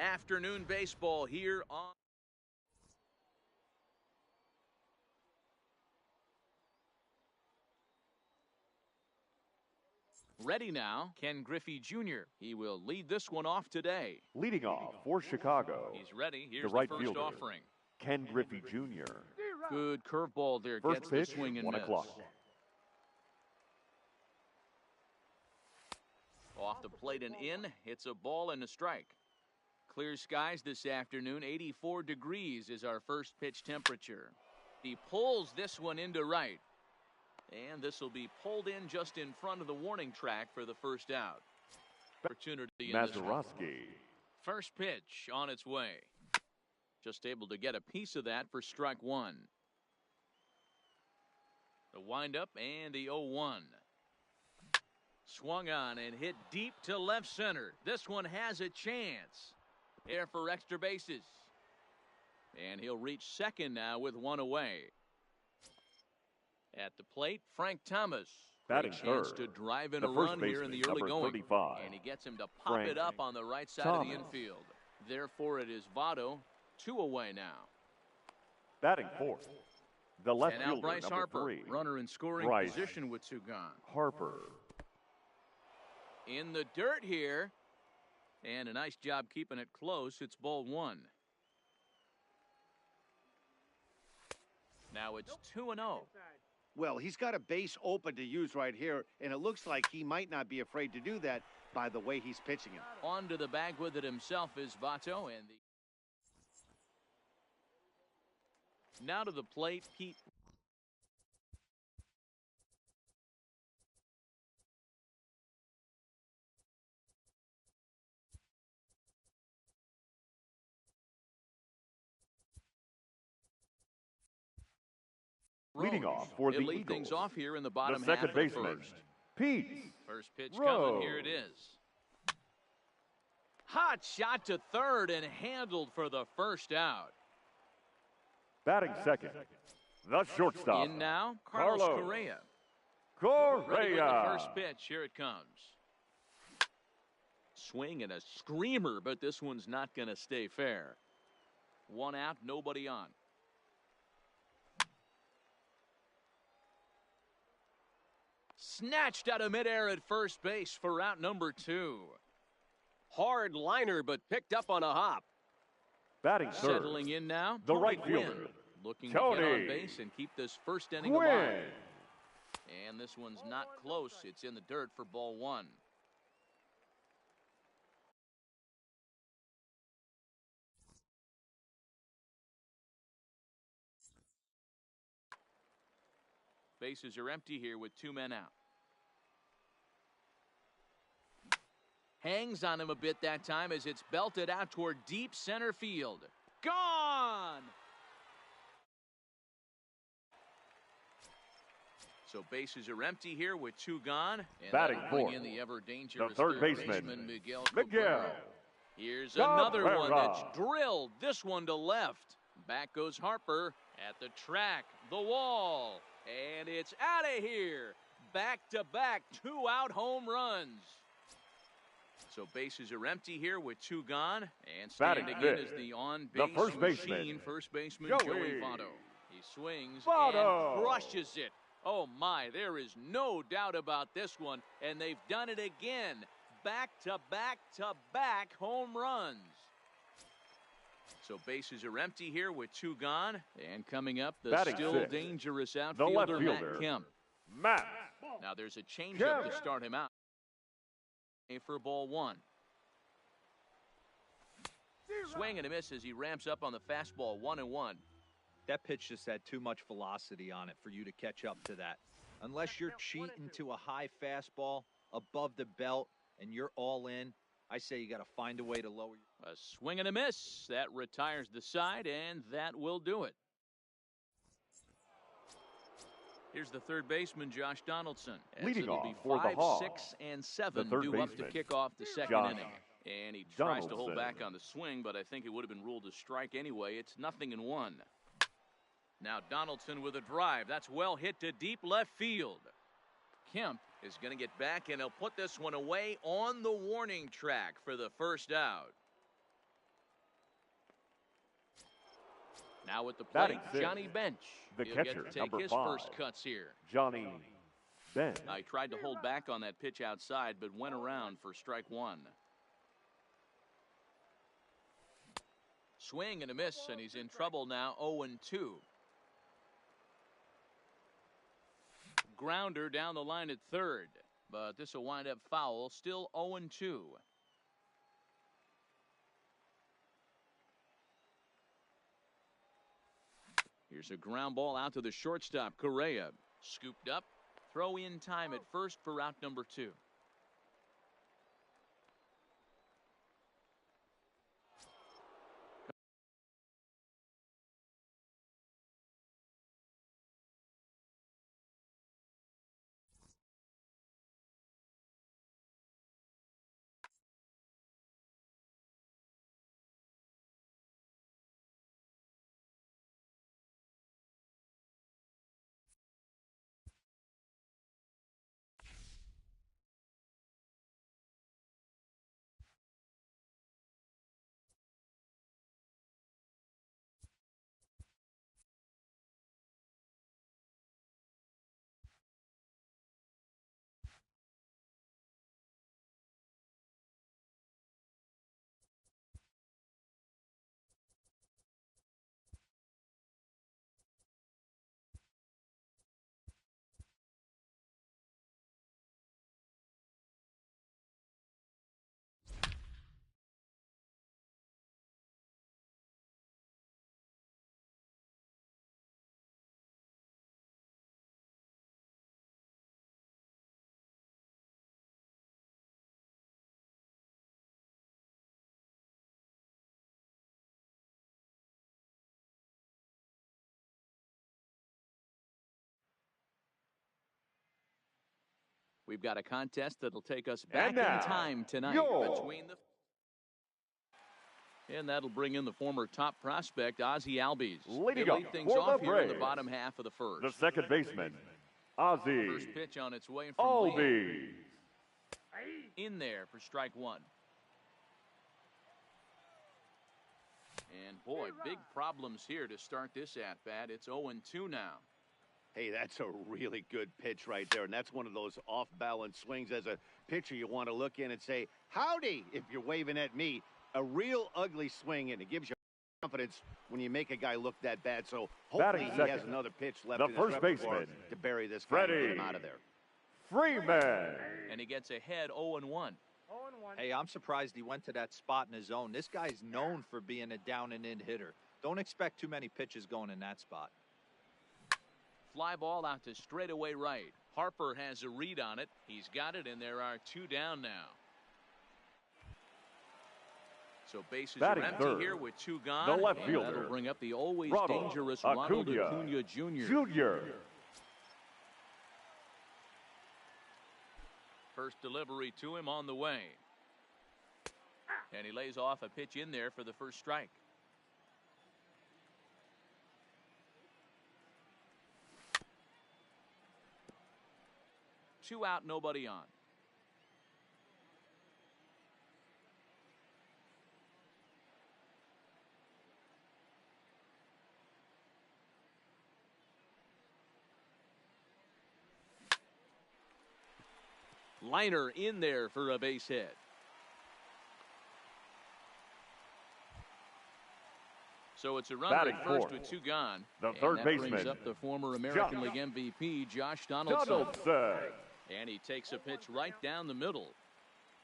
Afternoon baseball here on. Ready now, Ken Griffey Jr. He will lead this one off today. Leading off for Chicago. He's ready. Here's the right first fielder, offering. Ken Griffey Jr. Good curveball there. First Gets pitch, the swing and 1 miss. o'clock. Off the plate and in. It's a ball and a strike. Clear skies this afternoon. 84 degrees is our first pitch temperature. He pulls this one into right. And this will be pulled in just in front of the warning track for the first out. Opportunity in this one. First pitch on its way. Just able to get a piece of that for strike one. The windup and the 0-1. Swung on and hit deep to left center. This one has a chance. There for extra bases. And he'll reach second now with one away. At the plate, Frank Thomas. Batting chance third. to drive in The a first run here in the baseman, early number going. 35. And he gets him to pop Frank it up on the right side Thomas. of the infield. Therefore, it is Votto, 2 away now. Batting fourth. The left And now fielder, Bryce number Harper, 3. runner in scoring Bryce position with 2 gone. Harper. In the dirt here. And a nice job keeping it close. It's ball 1. Now it's 2-0. Well, he's got a base open to use right here, and it looks like he might not be afraid to do that by the way he's pitching it. On to the bag with it himself is Votto. And now to the plate, Pete. Leading off for the He'll lead Eagles. things off here in the The bottom second half of the baseman, first. Pete First pitch Rose. coming. Here it is. Hot shot to third and handled for the first out. Batting second. The shortstop. In now, Carlos Correa. Ready with the first pitch. Here it comes. Swing and a screamer, but this one's not going to stay fair. 1 out, nobody on. Snatched out of midair at first base for out number 2. Hard liner, but picked up on a hop. Batting third. Settling in now, The Tony right Gwynn, fielder, looking Tony to get on base and keep this first inning Gwynn. alive. And this one's not close. It's in the dirt for ball 1. Bases are empty here with 2 men out. Hangs on him a bit that time as it's belted out toward deep center field. Gone! So bases are empty here with 2 gone. And Batting that'll bring fourth. in the ever-dangerous The third baseman, Miguel Miguel Cabrera. Here's another one Cabrera. that's drilled. This one to left. Back goes Harper at the track, the wall. And it's out of here. Back-to-back 2-out home runs. So bases are empty here with 2 gone. And standing Batting in fifth. is the on-base The first baseman, machine, first baseman Joey Joey Votto. He swings Votto. and crushes it. Oh, my, there is no doubt about this one. And they've done it again. Back-to-back-to-back home runs. So bases are empty here with 2 gone. And coming up, the Batting still sixth. dangerous The left outfielder, Matt fielder, Kemp. Matt. Now there's a changeup to Kemp. start him out. For ball 1. Swing and a miss as he ramps up on the fastball. 1-1. That pitch just had too much velocity on it for you to catch up to that. Unless you're cheating to a high fastball above the belt and you're all in, I say you got to find a way to lower your... A swing and a miss. That retires the side, and that will do it. Here's the third baseman, Josh Donaldson. As Leading it'll off be for the 5, Hawks, 6, and 7 third due up to baseman, kick off the second Josh inning. And he tries to hold Donaldson. back on the swing, but I think it would have been ruled a strike anyway. It's 0-1. Now Donaldson with a drive. That's well hit to deep left field. Kemp is going to get back, and he'll put this one away on the warning track for the first out. Now at the plate, Batting sixth, Johnny Bench. the He'll catcher, get to take number his 5, first cuts here. Johnny Bench. He tried to hold back on that pitch outside, but went around for strike one. Swing and a miss, and he's in trouble now, 0-2. Grounder down the line at third, but this will wind up foul, still 0-2. Here's a ground ball out to the shortstop, Correa. Scooped up, throw in time at first for out number 2. We've got a contest that'll take us back And now, in time tonight between the. And that'll bring in the former top prospect, Ozzie Albies. Leading They up lead things for off the here in the Braves, bottom half of the first. the second baseman, Ozzie First pitch on its way from Lee. Albies. In there for strike one. And boy, big problems here to start this at-bat. It's 0-2 now. Hey, that's a really good pitch right there, and that's one of those off-balance swings. As a pitcher, you want to look in and say, howdy, if you're waving at me. A real ugly swing, and it gives you confidence when you make a guy look that bad. So hopefully he has another pitch left the in his first repertoire baseman, to bury this guy and get Freddie him out of there. Freeman. And he gets ahead 0-1. Hey, I'm surprised he went to that spot in his zone. This guy's known for being a down-and-in hitter. Don't expect too many pitches going in that spot. Fly ball out to straightaway right. Harper has a read on it. He's got it, and there are 2 down now. So bases Batting are empty third, here with 2 gone. the left and fielder, that'll bring up the always Ronald dangerous Ronald Acuna Acuna Jr. Jr. First delivery to him on the way. And he lays off a pitch in there for the first strike. Two out, nobody on. Liner in there for a base hit. So it's a runner Batting at first fourth, with 2 gone. the And third that baseman, brings up the former American League MVP, Josh Donaldson. Donaldson. And he takes a pitch right down the middle.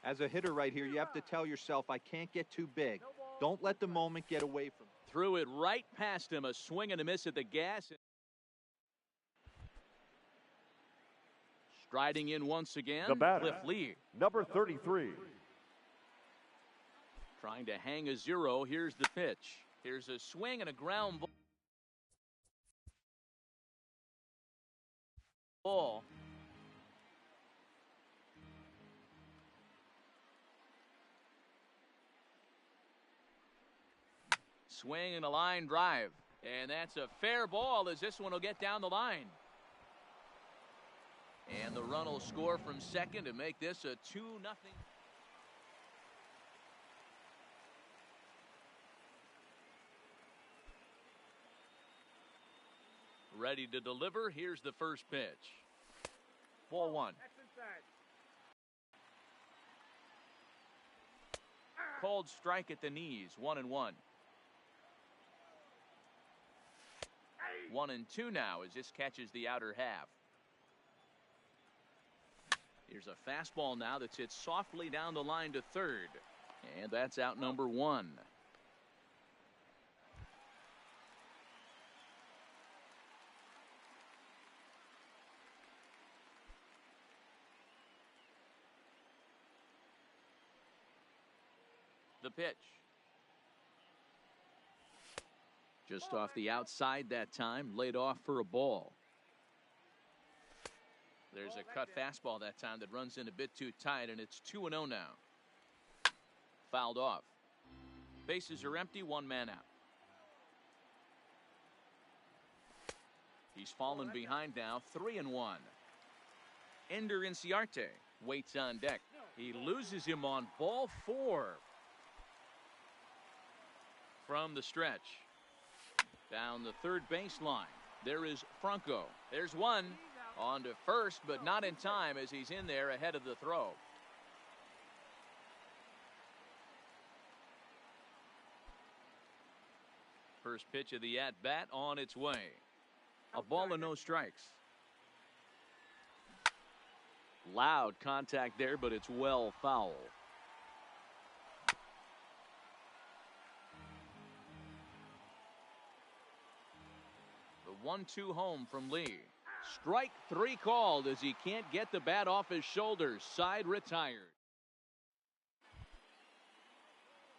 As a hitter right here, you have to tell yourself, I can't get too big. Don't let the moment get away from me. Threw it right past him, a swing and a miss at the gas. Striding in once again, The batter, Cliff Lee. number 33. Trying to hang a 0. Here's the pitch. Here's a swing and a ground ball. Swing and a line drive. And that's a fair ball as this one will get down the line. And the run will score from second to make this a 2-0. Ready to deliver. Here's the first pitch. Ball one. Called strike at the knees. 1-1. 1-2 now as this catches the outer half. Here's a fastball now that's hit softly down the line to third. And that's out number one. The pitch. Just off the outside that time, laid off for a ball. There's a cut fastball that time that runs in a bit too tight, and it's 2-0 now. Fouled off. Bases are empty, one man out. He's fallen behind now, 3-1. Ender Inciarte waits on deck. He loses him on ball four. From the stretch. Down the third baseline. There is Franco. There's one. On to first, but not in time as he's in there ahead of the throw. First pitch of the at-bat on its way. A ball and no strikes. Loud contact there, but it's well foul. The 1-2 home from Lee. Strike three called as he can't get the bat off his shoulders. Side retired.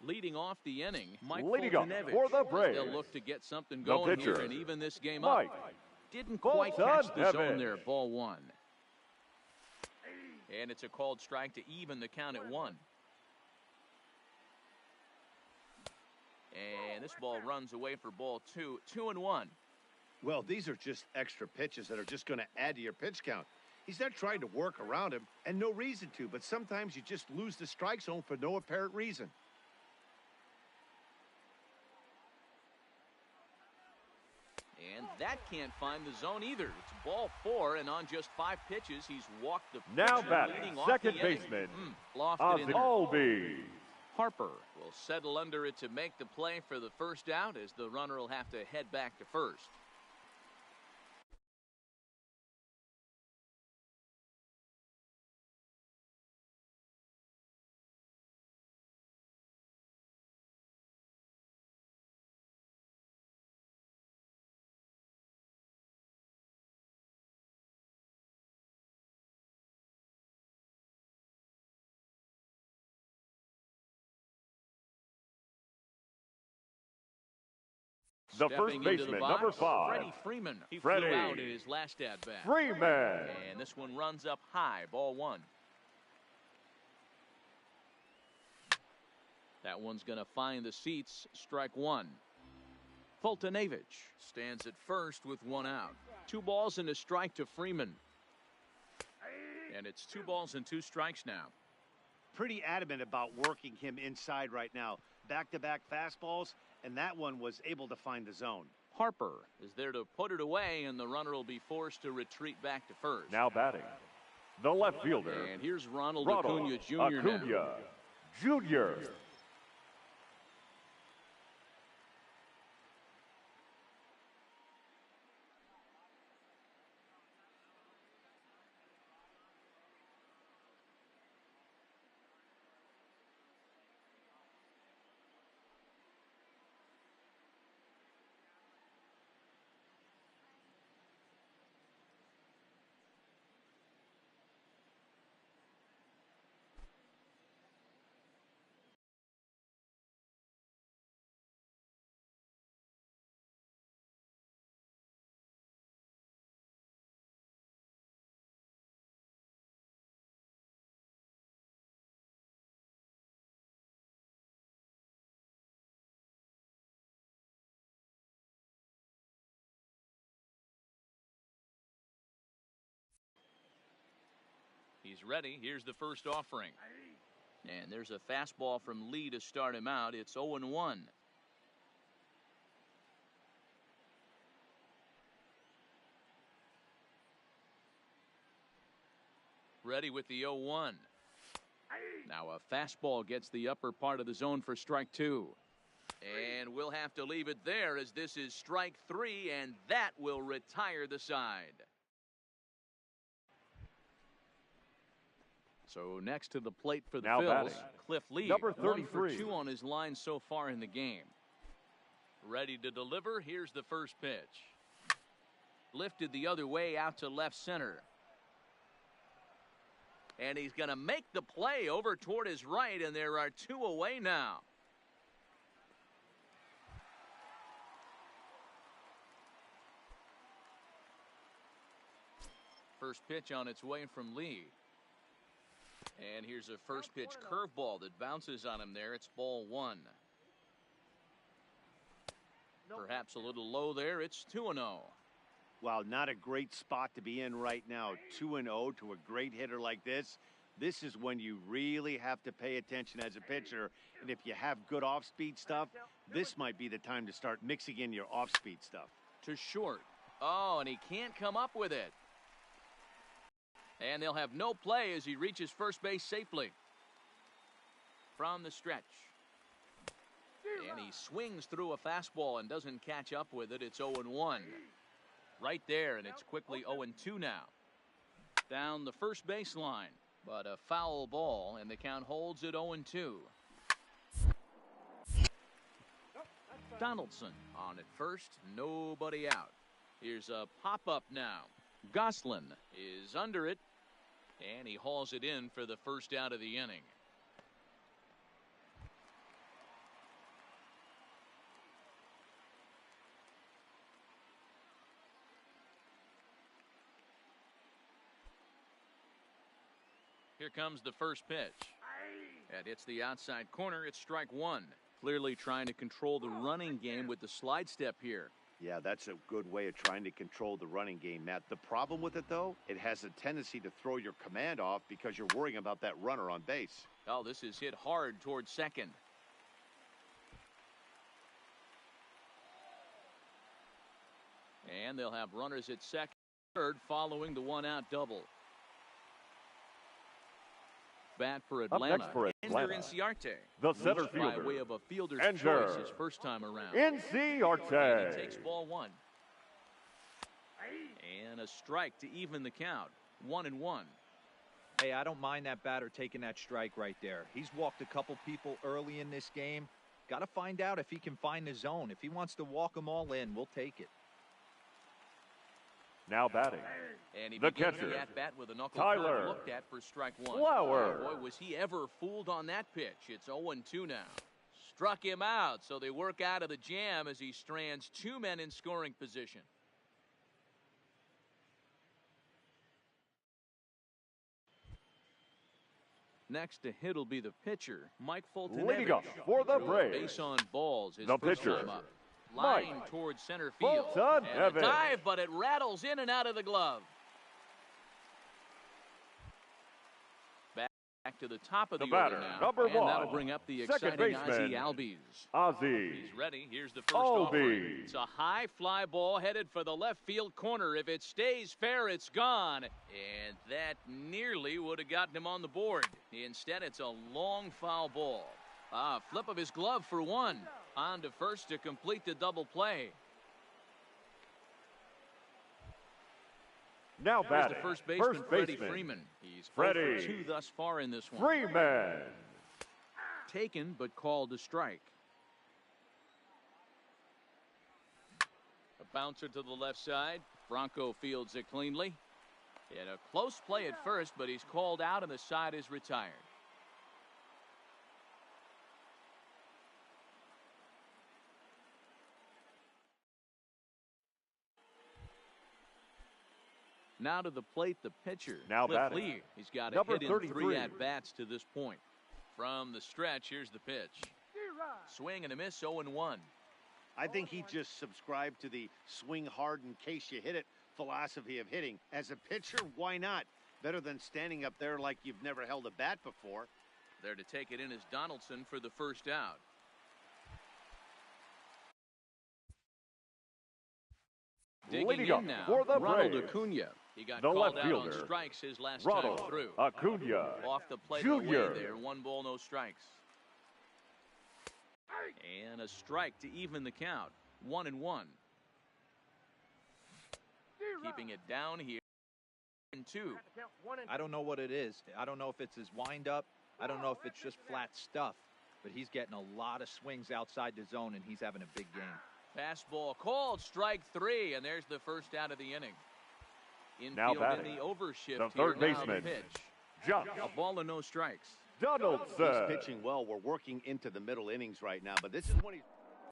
Leading off the inning, Mike Foltynewicz. For the Braves. They'll look to get something going here and even this game up. Mike Didn't quite catch the zone Foltynewicz. there. Ball one. And it's a called strike to even the count at one. And this ball runs away for ball two. 2-1. Well, these are just extra pitches that are just going to add to your pitch count. He's not trying to work around him, and no reason to, but sometimes you just lose the strike zone for no apparent reason. And that can't find the zone either. It's ball four, and on just 5 pitches, he's walked the Now pitcher batting, leading off second the inning. baseman, Lofted in there. Albies. Harper will settle under it to make the play for the first out as the runner will have to head back to first. The first Stepping into the baseman, box, number 5. Freddie Freeman. He Freddie flew out in his last at bat. Freeman. And this one runs up high. Ball one. That one's going to find the seats. Strike one. Foltynewicz stands at first with one out. 2 balls and a strike to Freeman. And it's 2 balls and 2 strikes now. Pretty adamant about working him inside right now. Back-to-back fastballs, and that one was able to find the zone. Harper is there to put it away, and the runner will be forced to retreat back to first. Now batting, the left fielder, And here's Ronald Acuna Jr. now. Acuna Jr. He's ready. Here's the first offering. And there's a fastball from Lee to start him out. It's 0-1. Ready with the 0-1. Now a fastball gets the upper part of the zone for strike 2. And we'll have to leave it there as this is strike 3, and that will retire the side. So next to the plate for the Now Phils, batting, Cliff Lee. number 1 for 33. 2 on his line so far in the game. Ready to deliver. Here's the first pitch. Lifted the other way out to left center. And he's going to make the play over toward his right, and there are 2 away now. First pitch on its way from Lee. And here's a first pitch curveball that bounces on him there. It's ball 1. Perhaps a little low there. It's 2-0. Wow, not a great spot to be in right now. 2-0 to a great hitter like this. This is when you really have to pay attention as a pitcher. And if you have good off-speed stuff, this might be the time to start mixing in your off-speed stuff. To short. Oh, and he can't come up with it. And they'll have no play as he reaches first base safely. From the stretch. And he swings through a fastball and doesn't catch up with it. It's 0-1. Right there, and it's quickly 0-2 now. Down the first baseline, but a foul ball, and the count holds at 0-2. Donaldson on at first, nobody out. Here's a pop-up now. Goslin is under it, and he hauls it in for the first out of the inning. Here comes the first pitch. And it's the outside corner. It's strike 1. Clearly trying to control the running game with the slide step here. Yeah, that's a good way of trying to control the running game, Matt. The problem with it, though, it has a tendency to throw your command off because you're worrying about that runner on base. Oh, this is hit hard towards second. And they'll have runners at second, third, following the one-out double. Bat for Atlanta. Up next for Atlanta, Ender Inciarte. the center By fielder, way of a fielder's Ender choice his first time around. Inciarte. And he takes ball 1. And a strike to even the count. 1-1. Hey, I don't mind that batter taking that strike right there. He's walked a couple people early in this game. Got to find out if he can find the zone. If he wants to walk them all in, we'll take it. Now batting, And he the begins catcher, the at-bat with a knuckle Tyler curve looked at for strike 1. Flower. Boy, was he ever fooled on that pitch. It's 0-2 now. Struck him out, so they work out of the jam as he strands 2 men in scoring position. Next to hit will be the pitcher, Mike Fulton. leading off for the Braves, Base on balls, his the first pitcher, time up. Line Mike towards center field. Fulton And a Evans. dive, but it rattles in and out of the glove. Back to the top of The the order batter, now. number and 1, that'll bring up the second exciting baseman, Ozzie Albies. Ozzie He's ready. Here's the first offering. Albies. It's a high fly ball headed for the left field corner. If it stays fair, it's gone. And that nearly would have gotten him on the board. Instead, it's a long foul ball. Flip of his glove for 1. On to first to complete the double play. Now There's batting, the first baseman, Freddie baseman, Freeman. He's 0 Freddie for 2 thus far in this one. Freeman. Taken, but called a strike. A bouncer to the left side. Bronco fields it cleanly. And a close play at first, but he's called out and the side is retired. Now to the plate, the pitcher, Now Cliff batting, Lee. He's got a number hit in 33. 3 at-bats to this point. From the stretch, here's the pitch. Swing and a miss, 0-1. I think he just subscribed to the swing hard in case you hit it philosophy of hitting. As a pitcher, why not? Better than standing up there like you've never held a bat before. There to take it in is Donaldson for the first out. Digging Leading in up now, for the Ronald Braves, Acuna. He got The called left out on fielder, strikes his last Ronald time through. Acuna Off the plate and away Jr. there. 1 ball, no strikes. And a strike to even the count. 1-1. Keeping it down here. 2. I don't know what it is. I don't know if it's his windup. I don't know if it's just flat stuff. But he's getting a lot of swings outside the zone, and he's having a big game. Fastball called, strike 3, and there's the first out of the inning. Now Infield in batting, the overshift the here. third Now baseman, the pitch. Josh A ball and no strikes. Donaldson. He's pitching well. We're working into the middle innings right now, but this is when you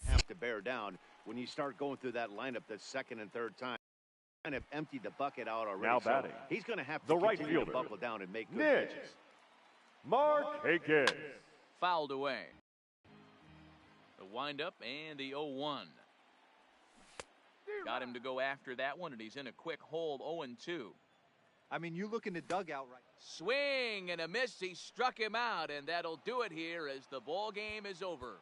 have to bear down when you start going through that lineup the second and third time. Kind of emptied the bucket out already. Now so batting, he's going to have to the right continue to fielder, buckle down and make good Nick pitches. Markakis. Fouled away. The windup and the 0-1. Got him to go after that one, and he's in a quick hold. 0-2. I mean, you look in the dugout right. Swing and a miss. He struck him out, and that'll do it here as the ball game is over.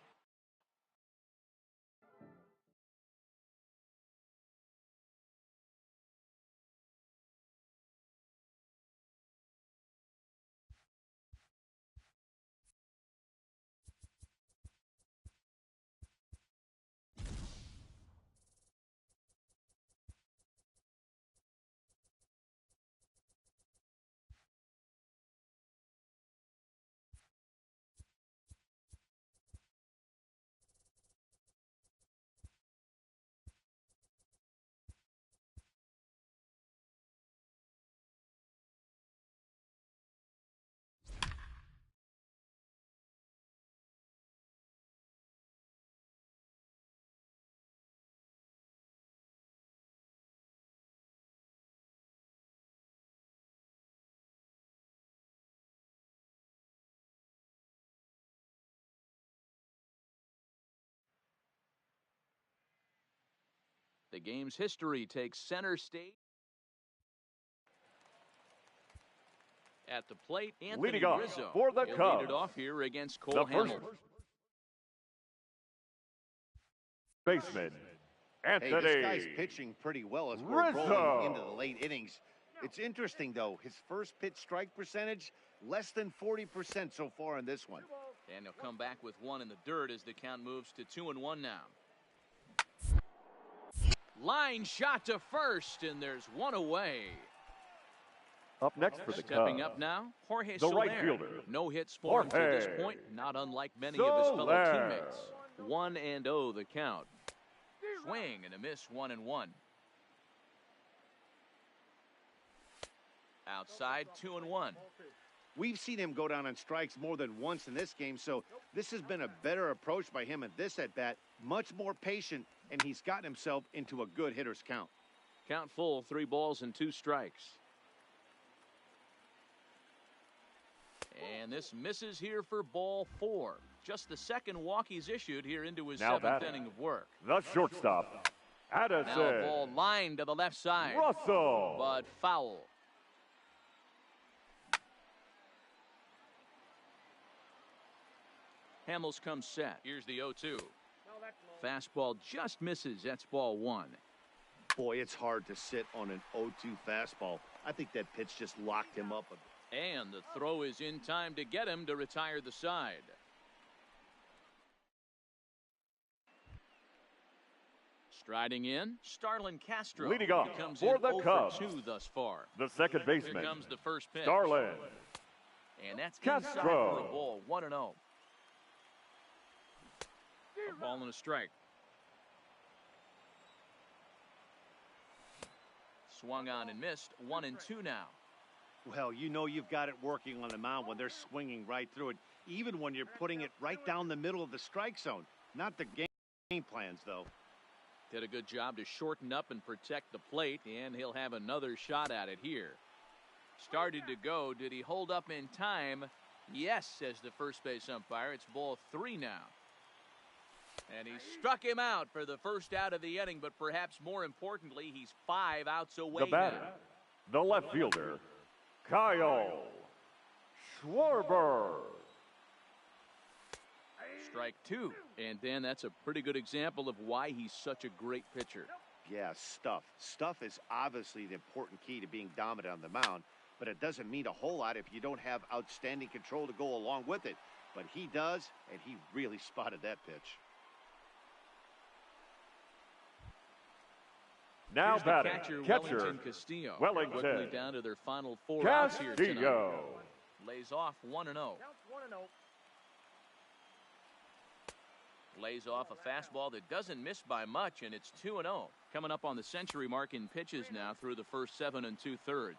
The game's history takes center stage. At the plate, Anthony Leading off Rizzo. for the He'll Cubs, lead it off here against the Cole first Hamels. baseman, Hey, Anthony this guy's pitching pretty well as we're Rizzo. rolling into the late innings. It's interesting, though. His first pitch strike percentage, less than 40% so far in this one. And he'll come back with one in the dirt as the count moves to 2-1 now. Line shot to first, and there's one away. Up next for the Stepping Cubs, up now, Jorge the right Soler. fielder, No hits for him to this Jorge point, not unlike many of his fellow Soler. teammates. 1-0 the count. Swing and a miss, 1-1. Outside, 2-1. We've seen him go down on strikes more than once in this game, so this has been a better approach by him at this at-bat. Much more patient, and he's gotten himself into a good hitter's count. Count full, 3 balls and 2 strikes. And this misses here for ball 4. Just the second walk he's issued here into his Now 7th batting, inning of work. the shortstop, Now a Addison ball lined to the left side, Russell. but foul. Hamels comes set. Here's the 0-2. Fastball just misses. That's ball 1. Boy, it's hard to sit on an 0-2 fastball. I think that pitch just locked him up a bit. And the throw is in time to get him to retire the side. Striding in, Starlin Castro. Leading off He comes for in the 0 Cubs, for 2 thus far. the second Here baseman, comes the first pitch. Starlin. And that's inside Castro. for a ball, 1-0. A ball and a strike. Swung on and missed, 1-2 now. Well, you know you've got it working on the mound when they're swinging right through it, even when you're putting it right down the middle of the strike zone. Not the game plans, though. Did a good job to shorten up and protect the plate, and he'll have another shot at it here. Started to go. Did he hold up in time? Yes, says the first base umpire. It's ball 3 now. And he struck him out for the first out of the inning, but perhaps more importantly, he's 5 outs away The batter, now. the left fielder, Kyle Schwarber. Strike 2. And Dan, that's a pretty good example of why he's such a great pitcher. Yeah, stuff. Stuff is obviously the important key to being dominant on the mound, but it doesn't mean a whole lot if you don't have outstanding control to go along with it. But he does, and he really spotted that pitch. Now Here's the batting, catcher, catcher, Wellington Castillo. Wellington. Quickly down to their final 4 outs here tonight. Castillo. Lays off 1-0. Lays off a fastball that doesn't miss by much, and it's 2-0. Coming up on the century mark in pitches now through the first 7 2/3.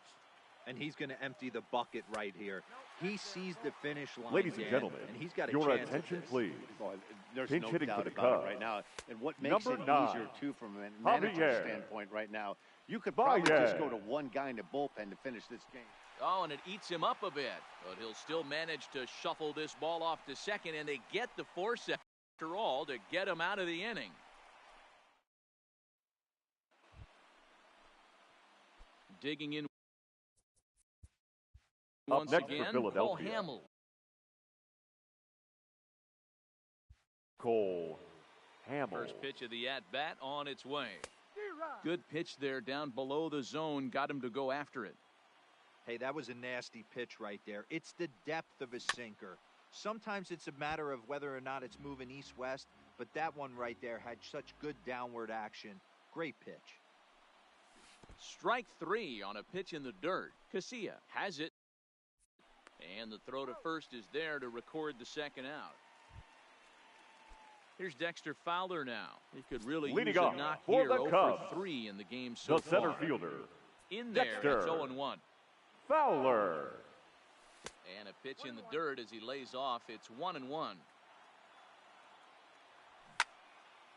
And he's going to empty the bucket right here. He sees the finish line. Ladies and Dan, gentlemen, and he's got a your chance at attention, this. please. Well, there's Pinch no hitting doubt for the about Cubs. it right now. And what makes Number it 9, easier, too, from a manager's Javier. standpoint right now, you could probably Javier. just go to one guy in the bullpen to finish this game. Oh, and it eats him up a bit, but he'll still manage to shuffle this ball off to second, and they get the force after all to get him out of the inning. Digging in Up once next for again, Cole Philadelphia. Hamill. Cole Hamill. First pitch of the at-bat on its way. Good pitch there down below the zone, got him to go after it. Hey, that was a nasty pitch right there. It's the depth of a sinker. Sometimes it's a matter of whether or not it's moving east-west, but that one right there had such good downward action. Great pitch. Strike 3 on a pitch in the dirt. Casilla has it. And the throw to first is there to record the second out. Here's Dexter Fowler now. He could really Leading use a off knock for here. the 0 Cubs, for 3 in the game so the center far. fielder, In there, Dexter it's 0-1. Fowler. And a pitch in the dirt as he lays off. It's 1-1.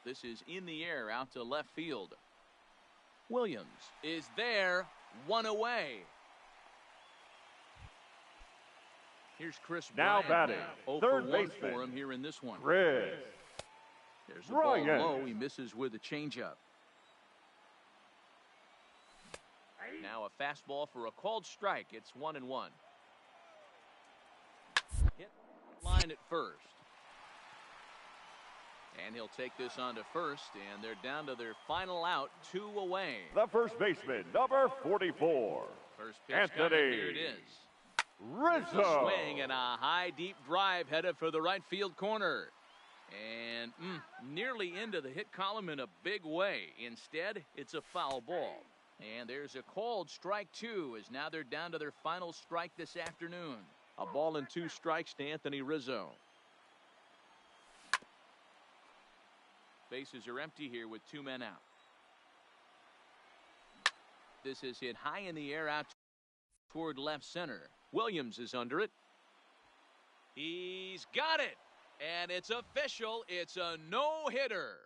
This is in the air out to left field. Williams is there, 1 away. Here's Chris Now Bryant batting, now. 0 third for 1 baseman, for him here in this one. Chris There's a ball Bryant. low. He misses with a changeup. Now a fastball for a called strike. It's 1-1. Hit line at first. And he'll take this on to first, and they're down to their final out, 2 away. The first baseman, number 44, First pitch Anthony coming. Here it is. Rizzo. Swing and a high deep drive headed for the right field corner. And nearly into the hit column in a big way. Instead, it's a foul ball. And there's a called strike 2 as now they're down to their final strike this afternoon. A ball and 2 strikes to Anthony Rizzo. Bases are empty here with 2 men out. This is hit high in the air out toward left center. Williams is under it. He's got it. And it's official. It's a no-hitter.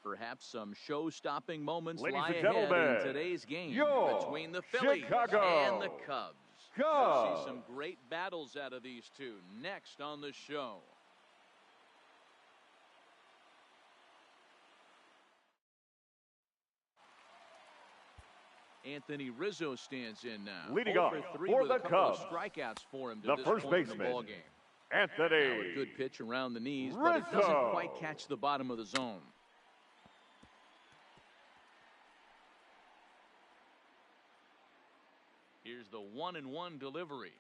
Perhaps some show-stopping moments Ladies lie and ahead gentlemen, in today's game your between the Phillies Chicago and the Cubs. We'll Cubs. see some great battles out of these two next on the show. Anthony Rizzo stands in now. Leading 0 off for 3 for with the a couple of Cubs, strikeouts for him to the this first point in the baseman, ball game. Anthony A good pitch around the knees, but it doesn't Rizzo. quite catch the bottom of the zone. Here's the 1-1 delivery.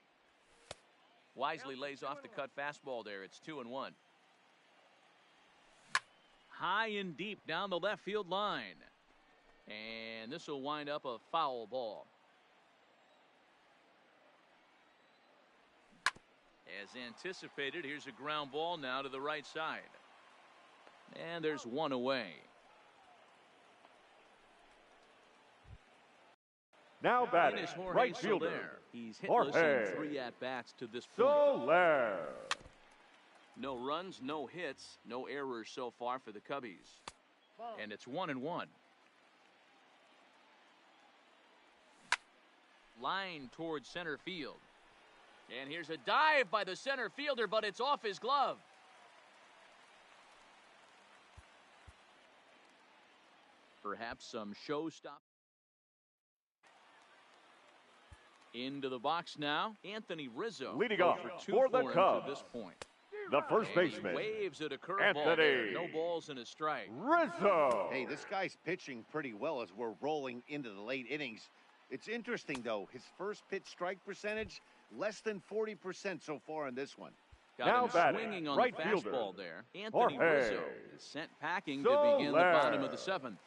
Wisely lays off the cut fastball there. It's 2-1. High and deep down the left field line. And this will wind up a foul ball. As anticipated, here's a ground ball now to the right side. And there's 1 away. Now In batting, is Jorge right fielder, Soler. He's hitless Jorge in 3 at-bats to this point. Soler. No runs, no hits, no errors so far for the Cubbies. And it's 1-1. Line towards center field. And here's a dive by the center fielder, but it's off his glove. Perhaps some showstop. Into the box now, Anthony Rizzo. Leading 0 off for 2 for the him Cubs, to this point. The first And he baseman, waves at a curveball there. No balls and a strike. Rizzo. Hey, this guy's pitching pretty well as we're rolling into the late innings. It's interesting, though. His first pitch strike percentage, less than 40% so far in this one. Got Now him batting, swinging on right the fielder, fastball there. Anthony Jorge Rizzo is sent packing to begin the Soler. bottom of the 7th.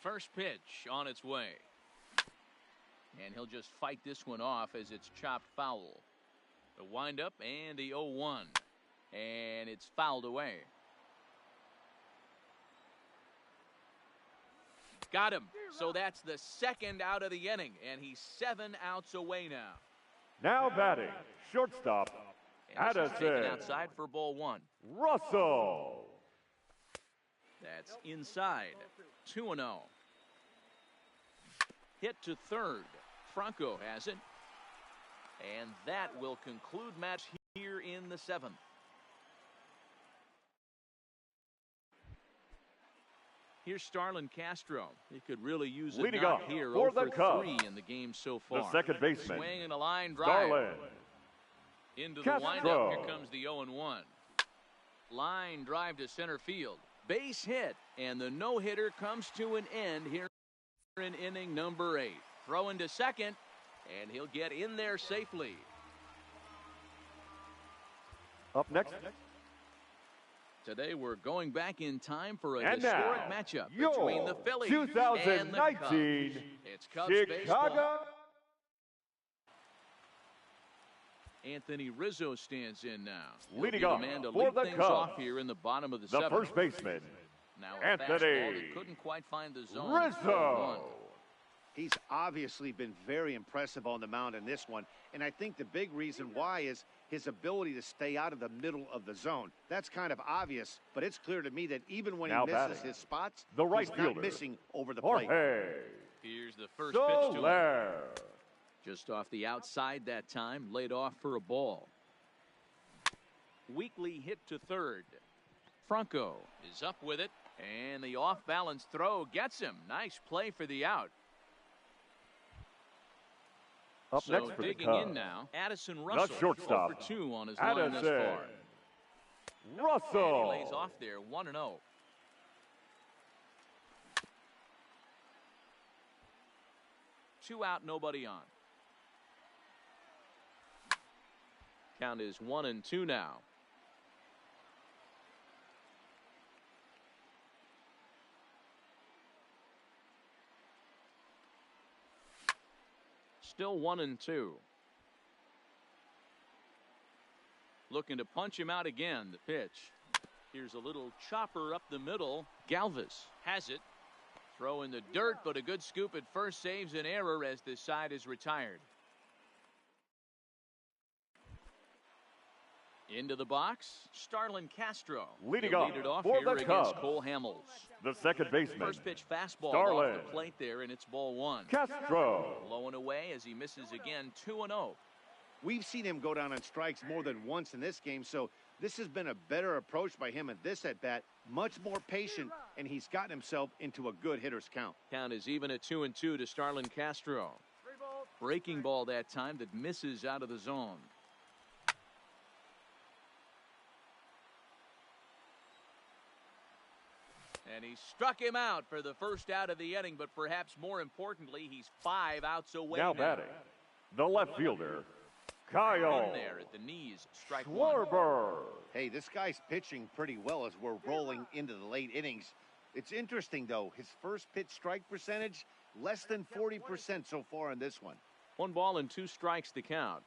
First pitch on its way. And he'll just fight this one off as it's chopped foul. The windup and the 0-1. And it's fouled away. Got him. So that's the second out of the inning. And he's 7 outs away now. Now batting, shortstop, And this is taken Addison. outside for ball 1. Russell. That's inside. 2-0. Hit to third. Franco has it. And that will conclude match here in the 7th. Here's Starlin Castro. He could really use a Leading knock off here. for 0 the for Cubs, 3 in the game so far. The second baseman, Swing and a line drive. Starlin. Into the Castro. windup. Here comes the 0-1. Line drive to center field. Base hit. And the no-hitter comes to an end here in inning number 8. Throwing to second. And he'll get in there safely. Up next, Today we're going back in time for a and historic now, matchup your between the Phillies and the 2019 Cubs. It's Cubs baseball. Chicago. Anthony Rizzo stands in now. He'll Leading be the off man to for lead the things Cubs, off here in the bottom of the The 7th. first baseman, Now a Anthony fastball that couldn't quite find the zone. Rizzo. He's obviously been very impressive on the mound in this one, and I think the big reason why is his ability to stay out of the middle of the zone. That's kind of obvious, but it's clear to me that even when Now he misses batting, his spots, the right he's fielder, not missing over the plate. Jorge Here's the first pitch to him. Soler. Just off the outside that time, laid off for a ball. Weakly hit to third. Franco is up with it, and the off-balance throw gets him. Nice play for the out. Up So next for the digging Cubs, in now, Addison Russell. shortstop, 0 for 2 on his line thus Addison far. And he Russell. lays off there, 1-0. Two out, nobody on. Count is 1-2 now. Still 1-2. Looking to punch him out again. The pitch. Here's a little chopper up the middle. Galvis has it. Throw in the dirt, but a good scoop at first saves an error as this side is retired. Into the box, Starlin Castro. Leading He'll off lead it off for here the against Cubs, Cole Hamels. the second baseman, First pitch fastball Starlin. off the plate there, and it's ball 1. Castro. Low and away as he misses again, 2-0. We've seen him go down on strikes more than once in this game, so this has been a better approach by him at this at-bat. Much more patient, and he's gotten himself into a good hitter's count. Count is even at 2-2 to Starlin Castro. Breaking ball that time that misses out of the zone. And he struck him out for the first out of the inning, but perhaps more importantly, he's 5 outs away Now batting, the left fielder, Kyle In there at the knees, strike 1. Schwarber. Hey, this guy's pitching pretty well as we're rolling into the late innings. It's interesting, though. His first pitch strike percentage, less than 40% so far in this one. 1 ball and 2 strikes to count.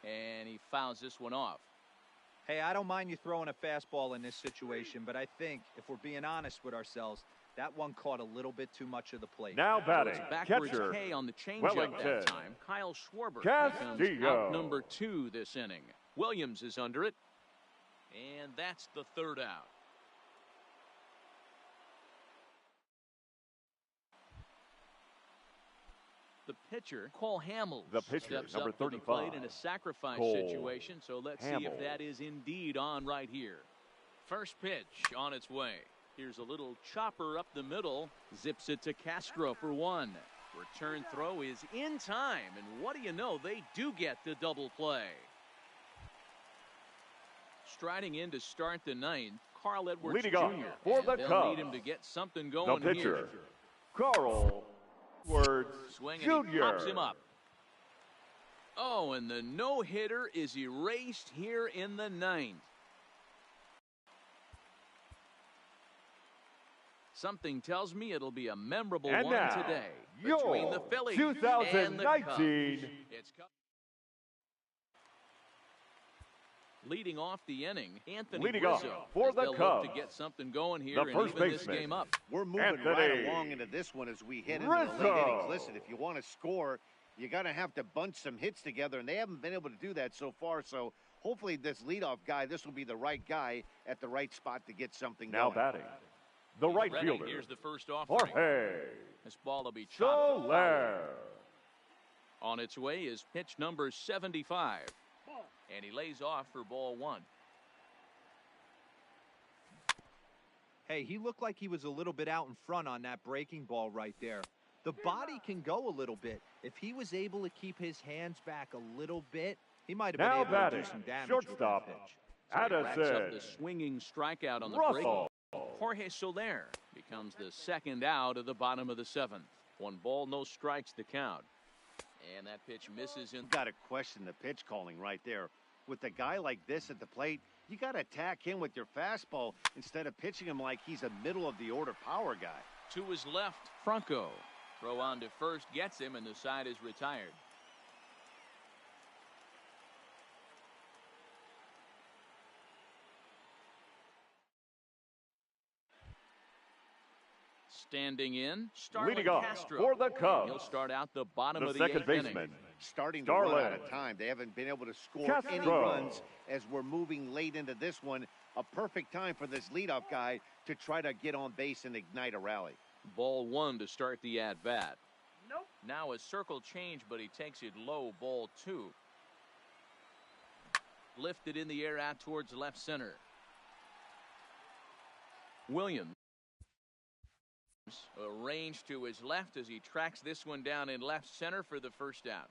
And he fouls this one off. Hey, I don't mind you throwing a fastball in this situation, but I think if we're being honest with ourselves, that one caught a little bit too much of the plate. Now So batting, it's backwards catcher, K on the changeup Wellington. that time. Kyle Schwarber becomes Castillo. out number 2 this inning. Williams is under it. And that's the third out. The pitcher, Cole Hamels, The pitcher, steps number up to the plate 35, in a sacrifice Cole situation. So let's see if Hamels. that is indeed on right here. First pitch on its way. Here's a little chopper up the middle. Zips it to Castro for 1. Return throw is in time. And what do you know? They do get the double play. striding in to start the ninth, Carl Edwards Leading Jr. off for the They'll Cubs, need him to get something the going pitcher, here. Carl Edwards Swing and he Jr. pops him up. Oh, and the no-hitter is erased here in the ninth. Something tells me it'll be a memorable And one now, today your between the Phillies and the 2019 Cubs. It's leading off the inning, Anthony Leading off Rizzo, for as the they'll look Cubs, to get something going here the and first even this baseman, game up. We're moving Anthony right along into this one as we head into the late Rizzo. innings. Listen, if you want to score, you got to have to bunch some hits together, and they haven't been able to do that so far. So hopefully this leadoff guy, this will be the right guy at the right spot to get something Now going. batting, the right Ready. fielder, Here's the first offering. Jorge This ball will be chopped. Soler. On its way is pitch number 75. And he lays off for ball one. Hey, he looked like he was a little bit out in front on that breaking ball right there. The body can go a little bit. If he was able to keep his hands back a little bit, he might have been Now able batting, to do some damage shortstop, with that pitch. Racks up the Addison swinging strikeout on the break. Russell. Jorge Soler becomes the second out of the bottom of the seventh. 1 ball, no strikes to count. And that pitch misses in. Got to question the pitch calling right there. With a guy like this at the plate, you got to attack him with your fastball instead of pitching him like he's a middle-of-the-order power guy. To his left, Franco. Throw on to first, gets him, and the side is retired. Standing in, Starlin Leading off Castro. for the Cubs, He'll start out the bottom the of the second eighth inning. baseman, Starting to run Starlin out of time. They haven't been able to score any Castro. runs as we're moving late into this one. A perfect time for this leadoff guy to try to get on base and ignite a rally. Ball one to start the at-bat. Nope. Now a circle change, but he takes it low. Ball two. Lifted in the air out towards left center. Williams. Arranged to his left as he tracks this one down in left center for the first out.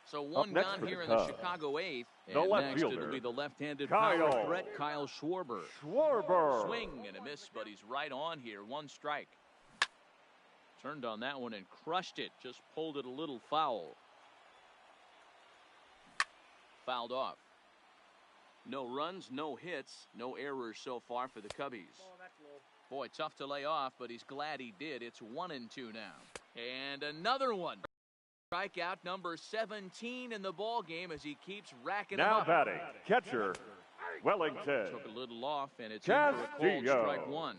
So one next gone for the here in the Cubs, Chicago eighth. the And left next fielder, it'll be the left-handed Kyle power threat, Kyle Schwarber. Schwarber. Swing and a miss, but he's right on here. 1 strike. Turned on that one and crushed it. Just pulled it a little foul. Fouled off. No runs, no hits, no errors so far for the Cubbies. Boy, tough to lay off, but he's glad he did. It's 1-2 now. And another one. Strikeout number 17 in the ball game as he keeps racking them Now up. batting, catcher, Wellington Took a little off, and it's in for a cold Castillo. strike one.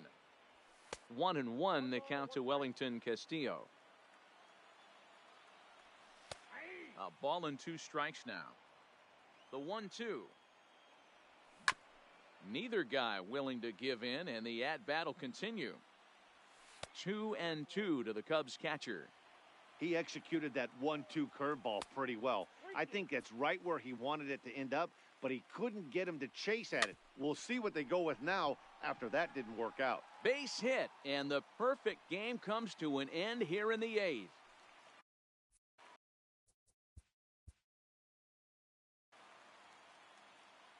1-1 the count to Wellington Castillo. A ball and 2 strikes now. The 1-2. Neither guy willing to give in, and the at-bat will continue. 2-2 to the Cubs catcher. He executed that 1-2 curveball pretty well. I think that's right where he wanted it to end up, but he couldn't get him to chase at it. We'll see what they go with now after that didn't work out. Base hit, and the perfect game comes to an end here in the 8th.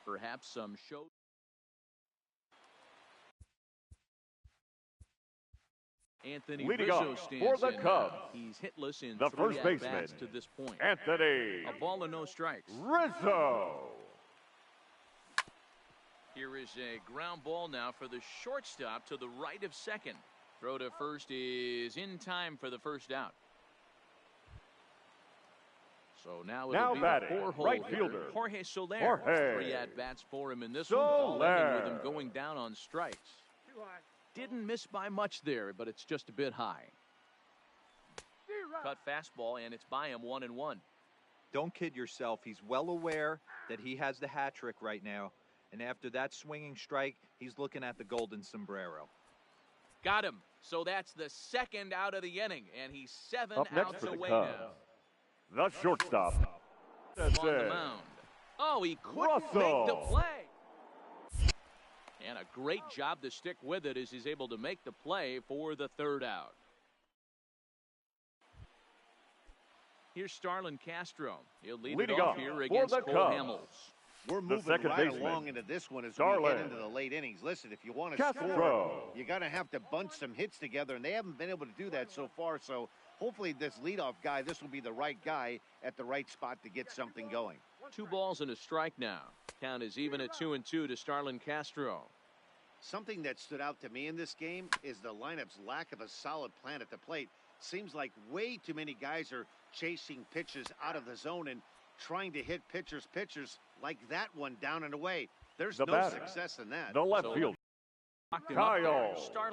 Perhaps some show. Anthony Leading Rizzo off stands for the in. Cubs, He's hitless in the 3 first at-bats baseman, to this point. Anthony A ball and no strikes. Rizzo. Here is a ground ball now for the shortstop to the right of second. Throw to first is in time for the first out. So now it'll be batting, the 4-hole right hitter, fielder, Jorge Soler. Jorge 3 at-bats for him in this one. All Soler. ending with him going down on strikes. Didn't miss by much there, but it's just a bit high. Cut fastball, and it's by him 1-1. Don't kid yourself. He's well aware that he has the hat trick right now. And after that swinging strike, he's looking at the golden sombrero. Got him. So that's the second out of the inning, and he's 7 Up next outs for the away Cubs, now. the shortstop. That's On the it. mound. Oh, he couldn't Russell. make the play. And a great job to stick with it as he's able to make the play for the 3rd out. Here's Starlin Castro. He'll lead Leading it off off here for against the Cole Cubs. Hamels. We're The moving second right baseman, along into this one as we Starlin get into the late innings. Listen, if you want to Castro. score, you're going to have to bunch some hits together, and they haven't been able to do that so far. So hopefully this leadoff guy, this will be the right guy at the right spot to get something going. 2 balls and a strike now. Count is even at 2-2 to Starlin Castro. Something that stood out to me in this game is the lineup's lack of a solid plan at the plate. Seems like way too many guys are chasing pitches out of the zone and trying to hit pitchers like that one down and away. There's The no batter, success in that. The left So- fielder, Locked him up there. Kyle Starlin